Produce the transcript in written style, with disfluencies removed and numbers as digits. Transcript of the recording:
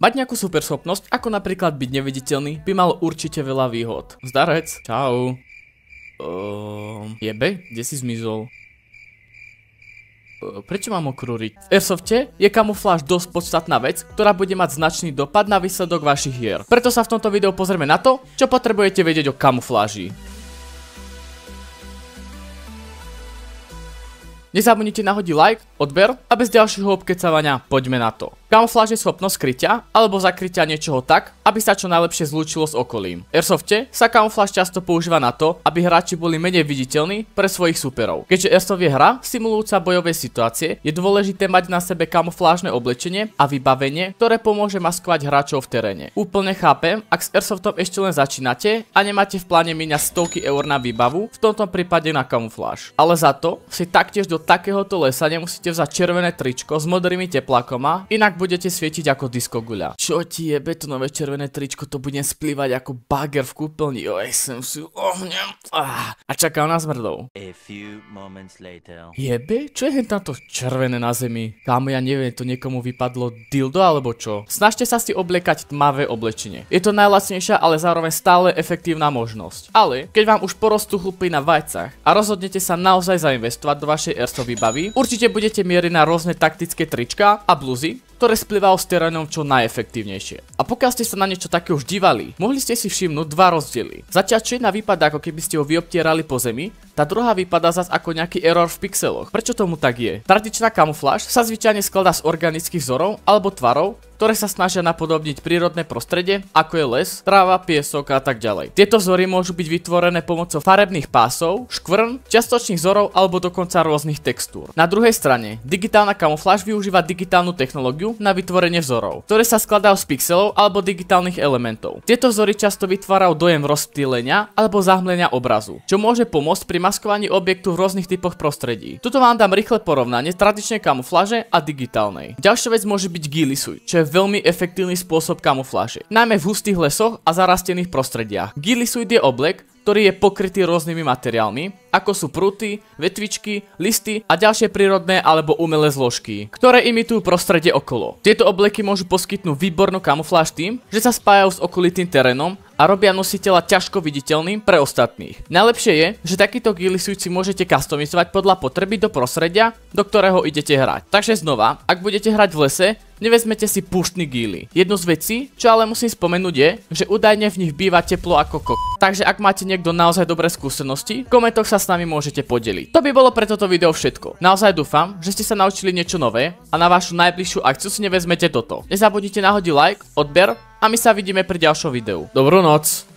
Mať nejakú super schopnosť, ako napríklad byť neviditeľný, by malo určite veľa výhod. Zdarec, čau. Jebe, kde si zmizol? Prečo mám okrúriť? V Airsofte je kamufláž dosť podstatná vec, ktorá bude mať značný dopad na výsledok vašich hier. Preto sa v tomto videu pozrieme na to, čo potrebujete vedieť o kamufláži. Nezabudnite nahodiť like, odber a bez ďalšieho obkecávania poďme na to. Kamufláž je schopnosť skrytia alebo zakrytia niečoho tak, aby sa čo najlepšie zlúčilo s okolím. V Airsofte sa kamufláž často používa na to, aby hráči boli menej viditeľní pre svojich superov. Keďže Airsoft je hra simulujúca bojové situácie, je dôležité mať na sebe kamuflážne oblečenie a vybavenie, ktoré pomôže maskovať hráčov v teréne. Úplne chápem, ak s Airsoftom ešte len začínate a nemáte v pláne míňať stovky eur na výbavu, v tomto prípade na kamufláž. Ale za to si taktiež do takéhoto lesa nemusíte vzať červené tričko s modrými teplákoma, inak budete svietiť ako diskoguľa. Čo ti jebe, to nové červené tričko, to budem splývať ako bager v kúpeľni. Oj, sem si ohňam. A čakám na zmrdov. Jebe, čo je táto červené na zemi? Kámo, ja neviem, to niekomu vypadlo dildo alebo čo? Snažte sa si obliekať tmavé oblečenie. Je to najlacnejšia, ale zároveň stále efektívna možnosť. Ale keď vám už porostú chlupy na vajcach a rozhodnete sa naozaj zainvestovať do vašej Airsoft výbavy, určite budete mieriť na rôzne taktické trička a bluzy, ktoré splývajú s terénom čo najefektívnejšie. A pokiaľ ste sa na niečo také už dívali, mohli ste si všimnúť dva rozdiely. Zatiaľ jedna vypadá, ako keby ste ho vyobtierali po zemi, tá druhá vypadá zas ako nejaký error v pixeloch. Prečo tomu tak je? Tradičná kamufláž sa zvyčajne skladá z organických vzorov alebo tvarov, ktoré sa snažia napodobniť prírodné prostredie, ako je les, tráva, piesok a tak ďalej. Tieto vzory môžu byť vytvorené pomocou farebných pásov, škvrn, čiastočných vzorov alebo dokonca rôznych textúr. Na druhej strane, digitálna kamufláž využíva digitálnu technológiu na vytvorenie vzorov, ktoré sa skladajú z pixelov alebo digitálnych elementov. Tieto vzory často vytvárajú dojem rozptýlenia alebo zahmlenia obrazu, čo môže pomôcť pri maskovaní objektu v rôznych typoch prostredí. Tuto vám dám rýchle porovnanie tradičnej kamufláže a digitálnej. Ďalšia vec môže byť ghillie suit, čo je veľmi efektívny spôsob kamufláže, najmä v hustých lesoch a zarastených prostrediach. Ghillie suit je oblek, ktorý je pokrytý rôznymi materiálmi, ako sú prúty, vetvičky, listy a ďalšie prírodné alebo umelé zložky, ktoré imitujú prostredie okolo. Tieto obleky môžu poskytnúť výbornú kamufláž tým, že sa spájajú s okolitým terénom a robia nositeľa ťažko viditeľným pre ostatných. Najlepšie je, že takýto ghillie suit si môžete customizovať podľa potreby do prostredia, do ktorého idete hrať. Takže znova, ak budete hrať v lese, nevezmete si púštny ghillie. Jednu z vecí, čo ale musím spomenúť je, že údajne v nich býva teplo ako Takže ak máte niekto naozaj dobré skúsenosti, v komentoch sa s nami môžete podeliť. To by bolo pre toto video všetko. Naozaj dúfam, že ste sa naučili niečo nové a na vašu najbližšiu akciu si nevezmete toto. Nezabudnite nahodiť like, odber a my sa vidíme pri ďalšom videu. Dobrú noc.